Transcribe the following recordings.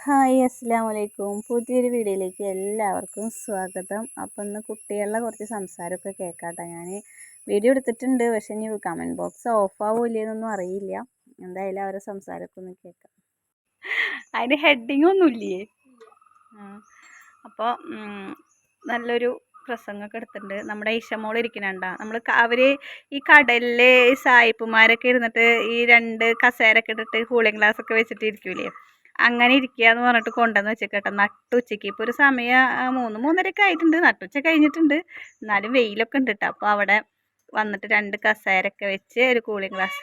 Hi അസ്സലാമു അലൈക്കും. പുതിയൊരു വീഡിയോയിലേക്ക് എല്ലാവർക്കും സ്വാഗതം. അപ്പോൾ ഇന്ന് കുട്ടികളുടെ കുറച്ച് സംസാരമൊക്കെ കേൾക്കാട്ടോ. ഞാൻ വീഡിയോ എടുത്തിട്ടുണ്ട്, പക്ഷേ ഇനി കമൻറ്റ് ബോക്സ് ഓഫ് ആവില്ലെന്നൊന്നും അറിയില്ല. എന്തായാലും അവരെ സംസാരമൊക്കെ ഒന്ന് കേൾക്കാം. അതിന് ഹെഡിങ് ഒന്നുമില്ലേ? അപ്പോൾ നല്ലൊരു പ്രസംഗമൊക്കെ എടുത്തിട്ടുണ്ട്. നമ്മുടെ ഇഷമോൾ ഇരിക്കണണ്ട. അവർ ഈ കടലിൽ സായിപ്പുമാരൊക്കെ ഇരുന്നിട്ട് ഈ 2 കസേരയൊക്കെ ഇട്ടിട്ട് കൂളിംഗ് ഗ്ലാസ് ഒക്കെ വെച്ചിട്ട് ഇരിക്കൂലേ, അങ്ങനെ ഇരിക്കുക എന്ന് പറഞ്ഞിട്ട് കൊണ്ടുവന്ന് വെച്ചേക്കട്ടെ. നട്ടുച്ചയ്ക്ക് ഇപ്പോൾ ഒരു സമയം 3-3:30 ആയിട്ടുണ്ട്. നട്ടുച്ച കഴിഞ്ഞിട്ടുണ്ട്, എന്നാലും വെയിലൊക്കെ ഉണ്ട് കേട്ടോ. അപ്പോൾ അവിടെ വന്നിട്ട് 2 കസേരയൊക്കെ വെച്ച് ഒരു കൂളിംഗ് ഗ്ലാസ്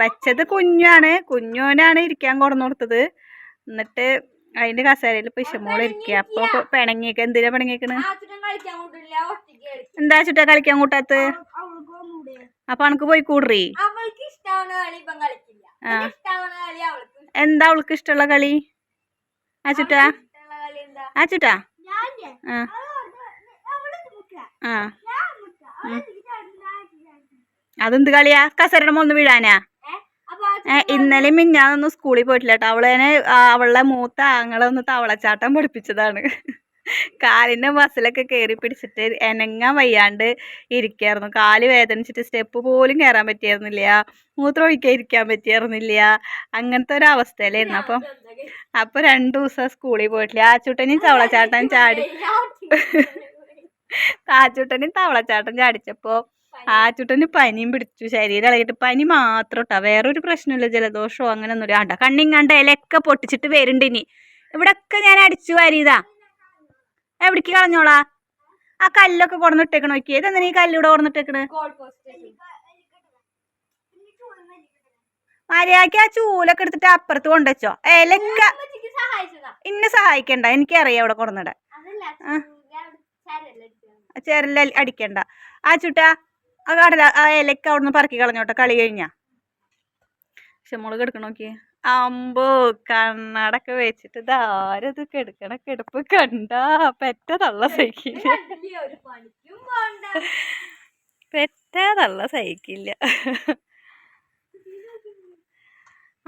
വെച്ചത് കുഞ്ഞോനാണ് ഇരിക്കാൻ കൊണ്ടുവന്ന് കൊടുത്തത്. എന്നിട്ട് അതിൻ്റെ കസേരയിൽ ഇപ്പോൾ ഇഷമോൾ ഇരിക്കുക. അപ്പോൾ പിണങ്ങിയേക്ക. എന്തിനാ പിണങ്ങിയേക്കണ്? എന്താ ചുറ്റാ കളിക്കാൻ കൂട്ടാത്ത്? അപ്പൊ അനക്ക് പോയി കൂടറി. എന്താ അവൾക്ക് ഇഷ്ടമുള്ള കളി? ആച്ചുട്ടാ അതെന്ത് കളിയാ? കസരയുടെ മോന്ന് വീഴാനാ? ഇന്നലെ മിഞ്ഞാന്നൊന്നും സ്കൂളിൽ പോയിട്ടില്ല കേട്ടോ. അവളുടെ മൂത്ത ആങ്ങളെ ഒന്ന് തവളച്ചാട്ടം പഠിപ്പിച്ചതാണ്. കാലിൻ്റെ മസിലൊക്കെ കയറി പിടിച്ചിട്ട് എനങ്ങാൻ വയ്യാണ്ട് ഇരിക്കായിരുന്നു. കാല് വേദനിച്ചിട്ട് സ്റ്റെപ്പ് പോലും കയറാൻ പറ്റിയായിരുന്നില്ല, മൂത്രം ഒഴിക്കാൻ ഇരിക്കാൻ പറ്റിയായിരുന്നില്ല. അങ്ങനത്തെ ഒരു അവസ്ഥയിലായിരുന്നു. അപ്പോൾ 2 ദിവസം സ്കൂളിൽ പോയിട്ടില്ല. ആച്ചൂട്ടനും തവളച്ചാട്ടം ചാടിച്ചപ്പോൾ ആച്ചൂട്ടന് പനിയും പിടിച്ചു. ശരീരം ഇളകിയിട്ട് പനി മാത്രം കേട്ടോ, വേറൊരു പ്രശ്നമില്ല. ജലദോഷമോ അങ്ങനെയൊന്നുമില്ല. കണ്ട കണ്ണിങ്ങാണ്ട ഇലയൊക്കെ പൊട്ടിച്ചിട്ട് വരുന്നുണ്ട്. ഇനി ഇവിടെയൊക്കെ ഞാൻ അടിച്ചു വാരിയതാ. എവിടേക്ക് കളഞ്ഞോളാ? ആ കല്ലൊക്കെ കൊടന്നിട്ടേക്കണ നോക്കിയേ. ഇതെന്തിനാ ഈ കല്ലിവിടെ കൊടന്നിട്ടേക്കണ്? മര്യാദക്ക് ആ ചൂലൊക്കെ എടുത്തിട്ട് അപ്പുറത്ത് കൊണ്ടുവച്ചോ. ഇലക്ക ഇന്നെ സഹായിക്കണ്ട, എനിക്കറിയാം അവിടെ കൊടന്നിടാൻ. ചെരല അടിക്കണ്ട. ആ ചുട്ടാ ആ ഇലക്ക അവിടെ നിന്ന് പറക്കി കളഞ്ഞോട്ടെ, കളി കഴിഞ്ഞാ. പക്ഷെ മോള് കിടക്കണ നോക്കിയേ. അമ്പോ കണ്ണടൊക്കെ വെച്ചിട്ട് ഇതാരത് കിടക്കണ കിടപ്പ് കണ്ടാ പെറ്റ തള്ള സഹിക്കില്ല.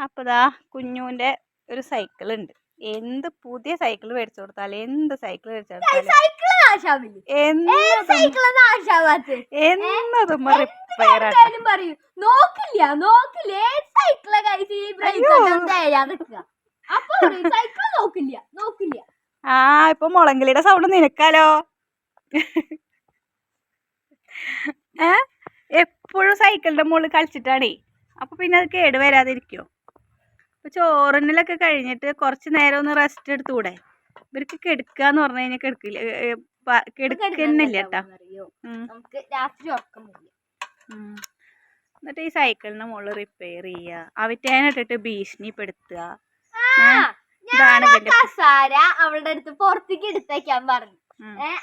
അപ്പതാ കുഞ്ഞുവിന്റെ ഒരു സൈക്കിൾ ഉണ്ട്. എന്ത് പുതിയ സൈക്കിൾ മേടിച്ചു കൊടുത്താലും എന്നതും റിപ്പയർ ഇപ്പൊ മുളങ്കിളിയുടെ സൗണ്ട് നിനക്കാലോ. എപ്പോഴും സൈക്കിളിന്റെ മുകളിൽ കളിച്ചിട്ടാണേ. അപ്പൊ പിന്നെ അത് കേട് വരാതിരിക്കോ? ഇപ്പൊ ചോറിനലൊക്കെ കഴിഞ്ഞിട്ട് കുറച്ച് നേരം ഒന്ന് റെസ്റ്റ് എടുത്തൂടെ? ഇവർക്ക് കെടുക്കാന്ന് പറഞ്ഞു കഴിഞ്ഞാൽ കെടുക്കുന്നില്ല കേട്ടാ. എന്നിട്ട് ഈ സൈക്കിളിന്റെ മുകളിൽ റിപ്പയർ ചെയ്യുക, അവറ്റേനിട്ടിട്ട് ഭീഷണിപ്പെടുത്തുക. അവളുടെ അടുത്ത് പുറത്തേക്ക് എടുത്തേക്കാൻ പറഞ്ഞു.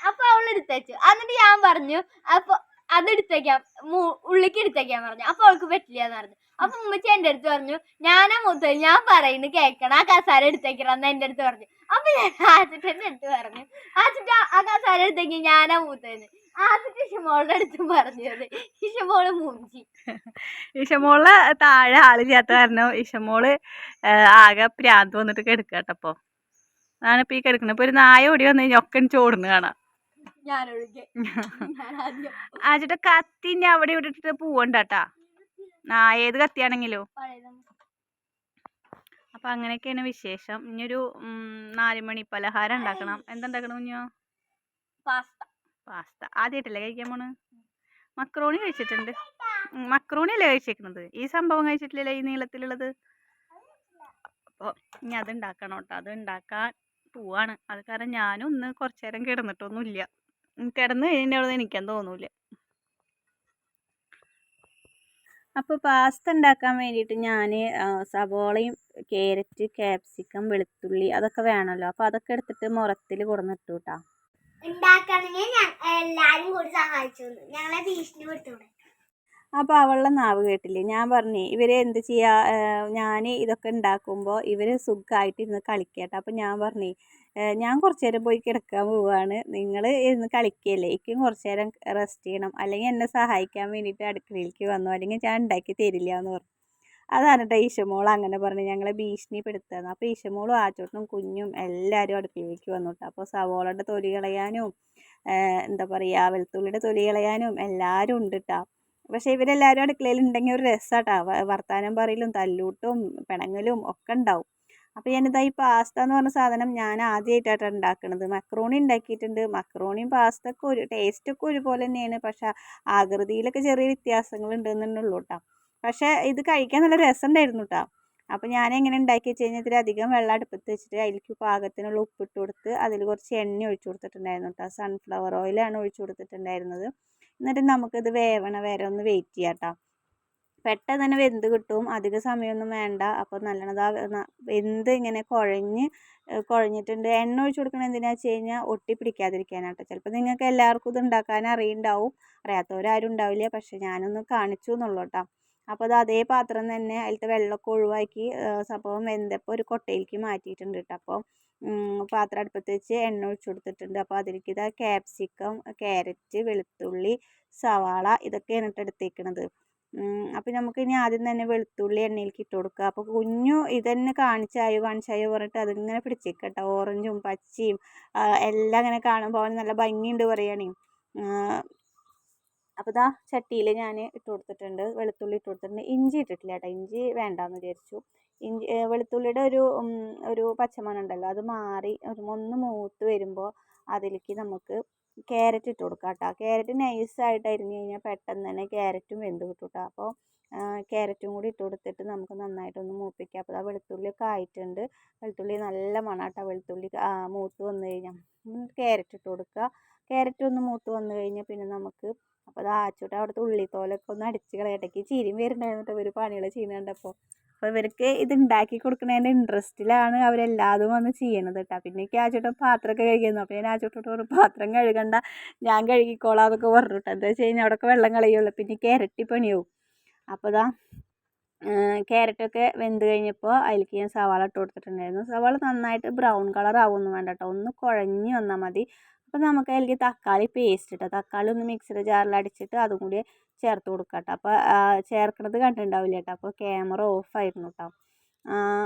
അപ്പൊ അവൾ എടുത്തേച്ചു. എന്നിട്ട് ഞാൻ പറഞ്ഞു അപ്പൊ അതെടുത്തേക്കാം, ഉള്ളിക്ക് എടുത്തേക്കാൻ പറഞ്ഞു. അപ്പൊ അവൾക്ക് പറ്റില്ല എന്ന് പറഞ്ഞു. അപ്പൊ ഉമ്മച്ചി എന്റെ അടുത്ത് പറഞ്ഞു, ഞാനാ മൂത്തത്, ഞാൻ പറയുന്നത് കേൾക്കണം, ആ കസാര എടുത്തേക്കണമെന്ന് എന്റെ അടുത്ത് പറഞ്ഞു. അപ്പൊ ഞാൻ ആച്ചിട്ടന്റെ അടുത്ത് പറഞ്ഞു, ആച്ചിട്ട ആ കസാര എടുത്തേക്ക്, ഞാനാ മൂത്തതെന്ന്. ആച്ചിട്ട് ഇഷമോളുടെ അടുത്ത് പറഞ്ഞത്. ഇഷമോള് മൂഞ്ചി. ഇഷമോള് താഴെ ആളില്ലാത്ത കാരണം ഇഷമോള് ആകെ പ്രാന്ത് വന്നിട്ട് കിടക്കട്ടപ്പോ. ഞാനിപ്പോ ഈ കിടക്കുന്നത്. ഇപ്പൊ ഒരു നായ ഓടി വന്നു കഴിഞ്ഞാൽ ഒക്കെ ചോടുന്നു കാണാം. ആച്ചിട്ട് കത്തി ഇനി അവിടെ ഇട്ടിട്ട് പോവണ്ടാട്ടാ, ഏത് കത്തിയാണെങ്കിലും. അപ്പൊ അങ്ങനെയൊക്കെയാണ് വിശേഷം. ഇനിയൊരു 4 മണി പലഹാരം ഉണ്ടാക്കണം. എന്തുണ്ടാക്കണം കുഞ്ഞോ? പാസ്ത ആദ്യമായിട്ടല്ലേ കഴിക്കാൻ പോണ്? മക്രോണി കഴിച്ചിട്ടുണ്ട്. മക്രോണി അല്ലേ കഴിച്ചേക്കുന്നത്? ഈ സംഭവം കഴിച്ചിട്ടില്ലല്ലോ, ഈ നീളത്തിലുള്ളത്. അപ്പോൾ ഇനി അത് ഉണ്ടാക്കണം കേട്ടോ. അത് ഉണ്ടാക്കാൻ പോവാണ്. അത് കാരണം ഞാനും ഒന്ന് കുറച്ചു നേരം കിടന്നിട്ടൊന്നുമില്ല. കിടന്നു കഴിഞ്ഞിട്ട് എനിക്കാൻ തോന്നൂല. അപ്പോൾ പാസ്ത ഉണ്ടാക്കാൻ വേണ്ടിയിട്ട് ഞാൻ സവോളയും ക്യാരറ്റ്, ക്യാപ്സിക്കം, വെളുത്തുള്ളി അതൊക്കെ വേണമല്ലോ. അപ്പോൾ അതൊക്കെ എടുത്തിട്ട് മുറത്തിൽ കൊടുന്നിട്ടു കേട്ടോ. അപ്പോൾ അവളുടെ നാവ് കേട്ടില്ലേ, ഞാൻ പറഞ്ഞേ ഇവരെ എന്ത് ചെയ്യാ, ഞാൻ ഇതൊക്കെ ഉണ്ടാക്കുമ്പോൾ ഇവർ സുഖമായിട്ടിരുന്ന് കളിക്കട്ടെ. അപ്പോൾ ഞാൻ പറഞ്ഞേ ഞാൻ കുറച്ച് നേരം പോയി കിടക്കാൻ പോവുകയാണ്, നിങ്ങൾ ഇരുന്ന് കളിക്കുകയല്ലേ, എനിക്കും കുറച്ച് നേരം റെസ്റ്റ് ചെയ്യണം, അല്ലെങ്കിൽ എന്നെ സഹായിക്കാൻ വേണ്ടിയിട്ട് അടുക്കളയിലേക്ക് വന്നു, അല്ലെങ്കിൽ ഞാൻ ഉണ്ടാക്കി തരില്ല എന്ന് പറഞ്ഞു. അതാണ് കേട്ടോ ഈശമോൾ അങ്ങനെ പറഞ്ഞ് ഞങ്ങളെ ഭീഷണിപ്പെടുത്തുന്നത്. അപ്പോൾ ഈശമോളും ആച്ചോട്ടനും കുഞ്ഞും എല്ലാവരും അടുക്കളയിലേക്ക് വന്നു കേട്ടോ. അപ്പോൾ സവോളയുടെ തൊലി കളയാനും എന്താ പറയുക വെളുത്തുള്ളിയുടെ തൊലി കളയാനും എല്ലാവരും ഉണ്ട് കേട്ടോ. പക്ഷേ ഇവരെല്ലാവരും അടുക്കളയിൽ ഉണ്ടെങ്കിൽ ഒരു രസമാട്ടോ, വർത്താനം പറയലും തല്ലൂട്ടും പിണങ്ങലും ഒക്കെ ഉണ്ടാവും. അപ്പോൾ ഞാനിതാ ഈ പാസ്ത എന്ന് പറഞ്ഞ സാധനം ഞാൻ ആദ്യമായിട്ടാണ് ഉണ്ടാക്കുന്നത്. മക്രോണി ഉണ്ടാക്കിയിട്ടുണ്ട്. മക്രോണിയും പാസ്തയൊക്കെ ടേസ്റ്റൊക്കെ ഒരുപോലെ തന്നെയാണ്, പക്ഷേ ആകൃതിയിലൊക്കെ ചെറിയ വ്യത്യാസങ്ങൾ ഉണ്ടെന്നുള്ളൂ കേട്ടോ. പക്ഷേ ഇത് കഴിക്കാൻ നല്ല രസമുണ്ടായിരുന്നു കേട്ടോ. അപ്പോൾ ഞാൻ എങ്ങനെ ഉണ്ടാക്കി വെച്ച് കഴിഞ്ഞാൽ ഇതിലധികം വെള്ളം അടുപ്പത്ത് വെച്ചിട്ട് അതിലേക്ക് പാകത്തിനുള്ള ഉപ്പിട്ട് കൊടുത്ത് അതിൽ കുറച്ച് എണ്ണ ഒഴിച്ചു കൊടുത്തിട്ടുണ്ടായിരുന്നു കേട്ടോ. സൺഫ്ലവർ ഓയിലാണ് ഒഴിച്ചു കൊടുത്തിട്ടുണ്ടായിരുന്നത്. എന്നിട്ട് നമുക്കിത് വേവണ വരെ ഒന്ന് വെയിറ്റ് ചെയ്യാം കേട്ടോ. പെട്ടെന്ന് തന്നെ വെന്ത് കിട്ടും, അധിക സമയമൊന്നും വേണ്ട. അപ്പോൾ നല്ലോണം വെന്ത് ഇങ്ങനെ കുഴഞ്ഞിട്ടുണ്ട്. എണ്ണ ഒഴിച്ച് കൊടുക്കണം എന്തിനാണെന്ന് വെച്ച് കഴിഞ്ഞാൽ ഒട്ടി പിടിക്കാതിരിക്കാനാട്ടോ. ചിലപ്പോൾ നിങ്ങൾക്ക് എല്ലാവർക്കും ഇത് ഉണ്ടാക്കാൻ അറിയുണ്ടാവും, അറിയാത്തവരാരും ഉണ്ടാവില്ല. പക്ഷേ ഞാനൊന്ന് കാണിച്ചു എന്നുള്ളൂ കേട്ടോ. അപ്പോൾ അത് അതേ പാത്രം തന്നെ അതിലത്തെ വെള്ളമൊക്കെ ഒഴിവാക്കി സംഭവം വെന്തപ്പോൾ ഒരു കൊട്ടയിലേക്ക് മാറ്റിയിട്ടുണ്ട് കേട്ടോ. അപ്പോൾ പാത്രം അടുപ്പത്ത് വെച്ച് എണ്ണ ഒഴിച്ചു കൊടുത്തിട്ടുണ്ട്. അപ്പോൾ അതിലേക്ക് ഇതാ ക്യാപ്സിക്കം, ക്യാരറ്റ്, വെളുത്തുള്ളി, സവാള ഇതൊക്കെയാണ് ഇട്ട് എടുത്തേക്കണത്. അപ്പോൾ നമുക്ക് ഇനി ആദ്യം തന്നെ വെളുത്തുള്ളി എണ്ണയിലേക്ക് ഇട്ട് കൊടുക്കുക. അപ്പോൾ കുഞ്ഞു ഇതന്നെ കാണിച്ചായോ പറഞ്ഞിട്ട് അതിങ്ങനെ പിടിച്ചേക്കുക കേട്ടോ. ഓറഞ്ചും പച്ചയും എല്ലാം ഇങ്ങനെ കാണുമ്പോൾ അവന് നല്ല ഭംഗിയുണ്ട് പറയുകയാണേ. അപ്പോൾ ഇതാ ചട്ടിയിൽ ഞാൻ ഇട്ട് കൊടുത്തിട്ടുണ്ട്, വെളുത്തുള്ളി ഇട്ട് കൊടുത്തിട്ടുണ്ട്. ഇഞ്ചി ഇട്ടിട്ടില്ല കേട്ടോ, ഇഞ്ചി വേണ്ടാന്ന് വിചാരിച്ചു. വെളുത്തുള്ളിയുടെ ഒരു പച്ചമണം ഉണ്ടല്ലോ അത് മാറി ഒന്ന് മൂത്ത് വരുമ്പോൾ അതിലേക്ക് നമുക്ക് ക്യാരറ്റ് ഇട്ട് കൊടുക്കാം കേട്ടോ. ക്യാരറ്റ് നൈസായിട്ട് അരിഞ്ഞ് കഴിഞ്ഞാൽ പെട്ടെന്ന് തന്നെ ക്യാരറ്റും വെന്ത് കിട്ടും കേട്ടോ. അപ്പോൾ ക്യാരറ്റും കൂടി ഇട്ട് കൊടുത്തിട്ട് നമുക്ക് നന്നായിട്ടൊന്ന് മൂപ്പിക്കാം. അപ്പോൾ ആ വെളുത്തുള്ളിയൊക്കെ ആയിട്ടുണ്ട്. വെളുത്തുള്ളി നല്ല മണം കേട്ടോ. വെളുത്തുള്ളി മൂത്ത് വന്നു കഴിഞ്ഞാൽ ക്യാരറ്റ് ഇട്ട് കൊടുക്കുക. ക്യാരറ്റ് ഒന്ന് മൂത്ത് വന്നു കഴിഞ്ഞാൽ പിന്നെ നമുക്ക് അപ്പോൾ അത് ആച്ചോട്ടെ അവിടുത്തെ ഉള്ളിത്തോലൊക്കെ ഒന്ന് അടിച്ച് കളയട്ടേക്ക് ചിരിയും വരുന്നുണ്ടായിരുന്നു കേട്ടോ ഇവർ പണികൾ ചെയ്യുന്നുണ്ടപ്പോൾ. അപ്പോൾ ഇവർക്ക് ഇത് ഉണ്ടാക്കി കൊടുക്കുന്നതിൻ്റെ ഇൻട്രസ്റ്റിലാണ് അവരെല്ലാതും വന്ന് ചെയ്യണത് കേട്ടോ. പിന്നെ എനിക്ക് ആച്ചോട്ടൻ പാത്രമൊക്കെ കഴുകുന്നു. അപ്പോൾ ഞാൻ ആച്ചോട്ടോട്ട് ഒരു പാത്രം കഴുകണ്ട, ഞാൻ കഴുകിക്കോളാം എന്നൊക്കെ പറഞ്ഞു കേട്ടോ. എന്താ വെച്ച് കഴിഞ്ഞാൽ അവിടെയൊക്കെ വെള്ളം കളയുള്ളൂ, പിന്നെ ക്യാരറ്റ് പണിയാവും. അപ്പോൾ ഇതാ ക്യാരറ്റൊക്കെ വെന്ത് കഴിഞ്ഞപ്പോൾ അതിലേക്ക് ഞാൻ സവാള ഇട്ട് കൊടുത്തിട്ടുണ്ടായിരുന്നു. സവാള നന്നായിട്ട് ബ്രൗൺ കളർ ആവുമൊന്നും വേണ്ട കേട്ടോ, ഒന്ന് കുഴഞ്ഞ് വന്നാൽ മതി. അപ്പോൾ നമുക്ക് അതിലേക്ക് തക്കാളി പേസ്റ്റ് ഇട്ടോ, തക്കാളി ഒന്ന് മിക്സിയുടെ ജാറിൽ അടിച്ചിട്ട് അതും കൂടി ചേർത്ത് കൊടുക്കാം കേട്ടോ. അപ്പോൾ ചേർക്കണത് കണ്ടിട്ടുണ്ടാവില്ല കേട്ടോ. അപ്പോൾ ക്യാമറ ഓഫായിരുന്നു കേട്ടോ.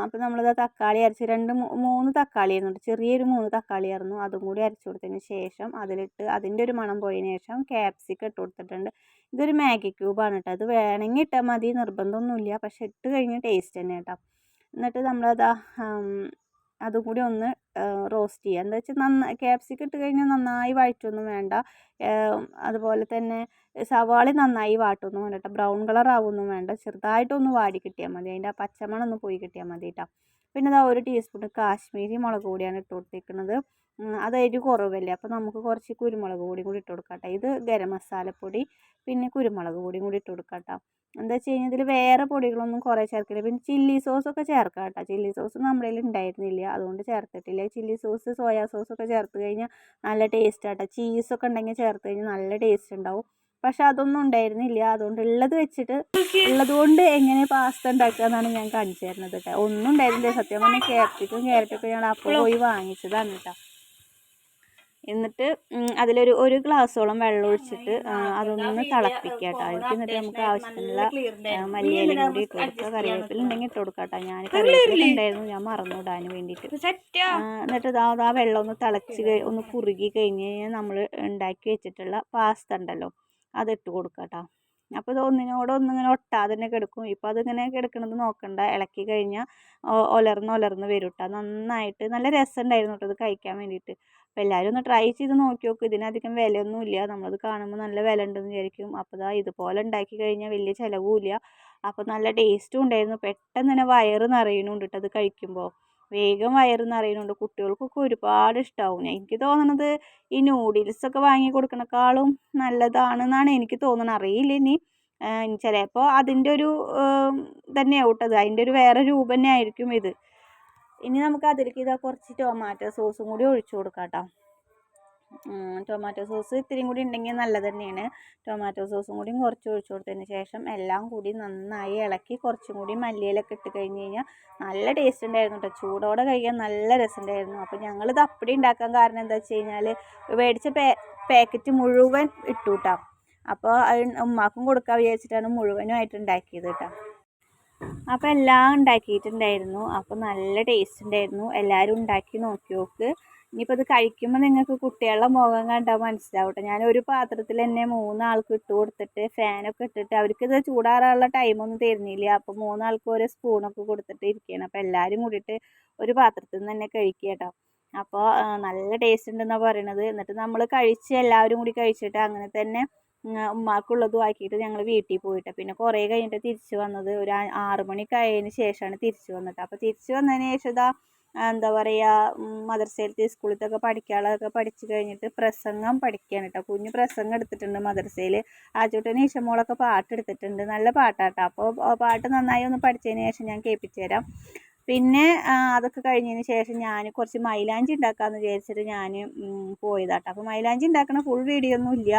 അപ്പോൾ നമ്മളിത് തക്കാളി അരച്ച് 2-3 തക്കാളി ആയിരുന്നു, ചെറിയൊരു 3 തക്കാളി ആയിരുന്നു. അതും കൂടി അരച്ച് കൊടുത്തതിന് ശേഷം അതിലിട്ട് അതിൻ്റെ ഒരു മണം പോയതിന് ശേഷം ക്യാപ്സിക്കം ഇട്ട് കൊടുത്തിട്ടുണ്ട്. ഇതൊരു മാഗി ക്യൂബാണ് കേട്ടോ. അത് വേണമെങ്കിൽ ഇട്ടാൽ മതി, നിർബന്ധമൊന്നുമില്ല. പക്ഷെ ഇട്ട് കഴിഞ്ഞാൽ ടേസ്റ്റ് തന്നെ കേട്ടോ. എന്നിട്ട് നമ്മളത് അതും കൂടി ഒന്ന് റോസ്റ്റ് ചെയ്യുക. എന്താ വെച്ചാൽ ക്യാപ്സിക്കം ഇട്ട് കഴിഞ്ഞാൽ നന്നായി വഴറ്റൊന്നും വേണ്ട. അതുപോലെ തന്നെ സവാള നന്നായി വാട്ടൊന്നും വേണ്ട കേട്ടോ. ബ്രൗൺ കളർ ആവുമൊന്നും വേണ്ട, ചെറുതായിട്ടൊന്ന് വാടി കിട്ടിയാൽ മതി, അതിൻ്റെ ആ പച്ചമണം ഒന്ന് പോയി കിട്ടിയാൽ മതി കേട്ടോ. പിന്നെ ഇതാ 1 ടീസ്പൂൺ കാശ്മീരി മുളക് പൊടിയാണ് ഇട്ട് കൊടുത്തിരിക്കുന്നത്. അത് എരിവ് കുറവല്ലേ, അപ്പോൾ നമുക്ക് കുറച്ച് കുരുമുളക് പൊടിയും കൂടി ഇട്ട് കൊടുക്കാം കേട്ടോ. ഇത് ഗരം മസാലപ്പൊടി പിന്നെ കുരുമുളക് പൊടിയും കൂടി ഇട്ട് കൊടുക്കാം കേട്ടോ. എന്താ വെച്ച് കഴിഞ്ഞാൽ ഇതിൽ വേറെ പൊടികളൊന്നും കുറേ ചേർക്കില്ല. പിന്നെ ചില്ലി സോസൊക്കെ ചേർക്കാം കേട്ടോ. ചില്ലി സോസ് നമ്മുടെ കയ്യിൽ ഉണ്ടായിരുന്നില്ല, അതുകൊണ്ട് ചേർത്തിട്ടില്ല. ചില്ലി സോസ് സോയാ സോസൊക്കെ ചേർത്ത് കഴിഞ്ഞാൽ നല്ല ടേസ്റ്റ് ആട്ടോ. ചീസൊക്കെ ഉണ്ടെങ്കിൽ ചേർത്ത് കഴിഞ്ഞാൽ നല്ല ടേസ്റ്റ് ഉണ്ടാവും. പക്ഷെ അതൊന്നും ഉണ്ടായിരുന്നില്ല, അതുകൊണ്ട് ഉള്ളത് കൊണ്ട് എങ്ങനെ പാസ്ത ഉണ്ടാക്കുക എന്നാണ് ഞാൻ കാണിച്ചു തരുന്നത് കേട്ടോ. ഒന്നും ഉണ്ടായിരുന്നില്ല സത്യം പറഞ്ഞാൽ. ക്യാപ്സിക്കും ക്യാരറ്റൊക്കെ ഞാൻ അപ്പോൾ പോയി വാങ്ങിച്ചതാണ് കേട്ടോ. എന്നിട്ട് ഒരു ഗ്ലാസ്സോളം വെള്ളം ഒഴിച്ചിട്ട് അതൊന്ന് തിളപ്പിക്കുക കേട്ടോ. അതിലേക്ക് എന്നിട്ട് നമുക്ക് ആവശ്യത്തിനുള്ള മല്ലിയിലയും കൂടി ഇട്ട് കൊടുക്കുക. കറിവേപ്പില ഉണ്ടെങ്കിൽ ഇട്ട് കൊടുക്കാം കേട്ടോ. ഞാൻ കറിവേപ്പില ഉണ്ടായിരുന്നു, ഞാൻ മറന്നു ഇടാൻ വേണ്ടിയിട്ട്. എന്നിട്ട് ആ വെള്ളം ഒന്ന് തിളച്ച് ഒന്ന് കുറുകി കഴിഞ്ഞ് കഴിഞ്ഞാൽ നമ്മൾ ഉണ്ടാക്കി വെച്ചിട്ടുള്ള പാസ്ത ഉണ്ടല്ലോ അതിട്ട് കൊടുക്കുക കേട്ടോ. അപ്പോൾ ഇത് ഒന്നിങ്ങനെ ഒട്ടാതെ തന്നെ കിടക്കും. ഇപ്പോൾ അതിങ്ങനെ കിടക്കണത് നോക്കണ്ട, ഇളക്കി കഴിഞ്ഞാൽ ഒലർന്ന് വരും കേട്ടോ. നന്നായിട്ട് നല്ല രസമുണ്ടായിരുന്നു കേട്ടോ ഇത് കഴിക്കാൻ വേണ്ടിയിട്ട്. അപ്പോൾ എല്ലാവരും ഒന്ന് ട്രൈ ചെയ്ത് നോക്കി നോക്കും. ഇതിനധികം വിലയൊന്നുമില്ല, നമ്മളത് കാണുമ്പോൾ നല്ല വില ഉണ്ടെന്ന് വിചാരിക്കും. അപ്പോൾ ഇതുപോലെ ഉണ്ടാക്കി കഴിഞ്ഞാൽ വലിയ ചിലവുമില്ല, അപ്പോൾ നല്ല ടേസ്റ്റും ഉണ്ടായിരുന്നു. പെട്ടെന്ന് തന്നെ വയറ് നിറയുന്നുണ്ട് കേട്ടോ അത് കഴിക്കുമ്പോൾ, വേഗം വയറ് നിറയുന്നുണ്ട്. കുട്ടികൾക്കൊക്കെ ഒരുപാട് ഇഷ്ടമാവും. എനിക്ക് തോന്നണത് ഈ നൂഡിൽസൊക്കെ വാങ്ങി കൊടുക്കണേക്കാളും നല്ലതാണെന്നാണ് എനിക്ക് തോന്നുന്നത്. അറിയില്ല ഇനി ചിലപ്പോൾ അതിൻ്റെ ഒരു തന്നെയാവും കേട്ടത്, അതിൻ്റെ ഒരു വേറെ രൂപം തന്നെ ആയിരിക്കും ഇത്. ഇനി നമുക്ക് അതിലേക്ക് കുറച്ച് ടൊമാറ്റോ സോസും കൂടി ഒഴിച്ചു കൊടുക്കാം കേട്ടോ. ടൊമാറ്റോ സോസ് ഇത്തിരിയും കൂടി ഉണ്ടെങ്കിൽ നല്ലത് തന്നെയാണ്. ടൊമാറ്റോ സോസും കൂടി കുറച്ച് ഒഴിച്ചു കൊടുത്തതിന് ശേഷം എല്ലാം കൂടി നന്നായി ഇളക്കി കുറച്ചും കൂടി മല്ലിയിലൊക്കെ ഇട്ട് കഴിഞ്ഞ് കഴിഞ്ഞാൽ നല്ല ടേസ്റ്റ് ഉണ്ടായിരുന്നു കേട്ടോ. ചൂടോടെ കഴിക്കാൻ നല്ല രസമുണ്ടായിരുന്നു. അപ്പോൾ ഞങ്ങളിത് അപ്പടി ഉണ്ടാക്കാൻ കാരണം എന്താ വെച്ച് കഴിഞ്ഞാൽ മേടിച്ച പാക്കറ്റ് മുഴുവൻ ഇട്ടു കേട്ടോ. അപ്പോൾ ഉമ്മാക്കും കൊടുക്കാൻ വിചാരിച്ചിട്ടാണ് മുഴുവനുമായിട്ട് ഉണ്ടാക്കിയത് കേട്ടോ. അപ്പോൾ എല്ലാം ഉണ്ടാക്കിയിട്ടുണ്ടായിരുന്നു. അപ്പോൾ നല്ല ടേസ്റ്റ് ഉണ്ടായിരുന്നു. എല്ലാവരും ഉണ്ടാക്കി നോക്കി നോക്ക്. ഇനിയിപ്പോൾ ഇത് കഴിക്കുമ്പോൾ നിങ്ങൾക്ക് കുട്ടികളുടെ മുഖം കണ്ടാൽ മനസ്സിലാവട്ടെ. ഞാൻ ഒരു പാത്രത്തിൽ തന്നെ 3 ആൾക്ക് ഇട്ട് കൊടുത്തിട്ട് ഫാനൊക്കെ ഇട്ടിട്ട് അവർക്കിത് ചൂടാറാനുള്ള ടൈമൊന്നും തരുന്നില്ല. അപ്പോൾ 3 ആൾക്ക് ഓരോ സ്പൂണൊക്കെ കൊടുത്തിട്ട് ഇരിക്കുകയാണ്. അപ്പോൾ എല്ലാവരും കൂടിയിട്ട് ഒരു പാത്രത്തിൽ നിന്ന് തന്നെ കഴിക്കുക കേട്ടോ. അപ്പോൾ നല്ല ടേസ്റ്റ് ഉണ്ടെന്നാണ് പറയണത്. എന്നിട്ട് നമ്മൾ കഴിച്ച് എല്ലാവരും കൂടി കഴിച്ചിട്ട് അങ്ങനെ തന്നെ ഉമ്മാക്കുള്ളതും ആക്കിയിട്ട് ഞങ്ങൾ വീട്ടിൽ പോയിട്ട് പിന്നെ കുറേ കഴിഞ്ഞിട്ട് തിരിച്ച് വന്നത്. ഒരു 6 മണിയൊക്കെ ആയതിന് ശേഷമാണ് തിരിച്ച് വന്നത്. അപ്പോൾ തിരിച്ച് വന്നതിന് ശേഷം ഇതാ എന്താ പറയുക, മദ്രസയിലത്തെ സ്കൂളിലത്തൊക്കെ പഠിക്കാനുള്ളതൊക്കെ പഠിച്ച് കഴിഞ്ഞിട്ട് പ്രസംഗം പഠിക്കുകയാണ് കേട്ടോ. കുഞ്ഞ് പ്രസംഗം എടുത്തിട്ടുണ്ട് മദ്രസയിൽ. ആജൂട്ടനും ഈശമോളൊക്കെ പാട്ട് എടുത്തിട്ടുണ്ട്. നല്ല പാട്ടാട്ടോ. അപ്പോൾ പാട്ട് നന്നായി ഒന്ന് പഠിച്ചതിന് ശേഷം ഞാൻ കേൾപ്പിച്ചു തരാം. പിന്നെ അതൊക്കെ കഴിഞ്ഞതിന് ശേഷം ഞാൻ കുറച്ച് മൈലാഞ്ചി ഉണ്ടാക്കാമെന്ന് വിചാരിച്ചിട്ട് ഞാൻ പോയതാട്ടോ. അപ്പോൾ മൈലാഞ്ചി ഉണ്ടാക്കണ ഫുൾ വീഡിയോ ഒന്നും ഇല്ല,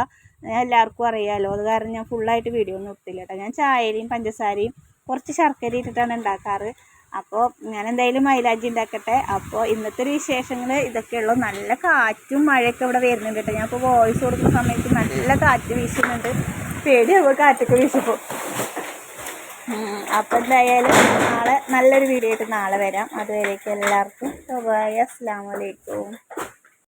എല്ലാവർക്കും അറിയാമല്ലോ. അത് കാരണം ഞാൻ ഫുള്ളായിട്ട് വീഡിയോ ഒന്നും എടുത്തില്ല കേട്ടോ. ഞാൻ ചായയും പഞ്ചസാരയും കുറച്ച് ശർക്കര ഇട്ടിട്ടാണ് ഉണ്ടാക്കാറ്. അപ്പോൾ ഞാൻ എന്തായാലും മൈലാഞ്ചി ഉണ്ടാക്കട്ടെ. അപ്പോൾ ഇന്നത്തെ ഒരു വിശേഷങ്ങൾ ഇതൊക്കെയുള്ളൂ. നല്ല കാറ്റും മഴയൊക്കെ ഇവിടെ വരുന്നുണ്ട് കേട്ടോ. ഞാൻ ഇപ്പോൾ വോയിസ് കൊടുക്കുന്ന സമയത്ത് നല്ല കാറ്റ് വീശുന്നുണ്ട്. പേടിയാവുമ്പോൾ കാറ്റൊക്കെ വീശുമ്പോൾ. അപ്പോൾ എന്തായാലും നാളെ നല്ലൊരു വീഡിയോ ആയിട്ട് നാളെ വരാം. അതുവരേക്കും എല്ലാവർക്കും ബൈ. അസ്സലാമു അലൈക്കും.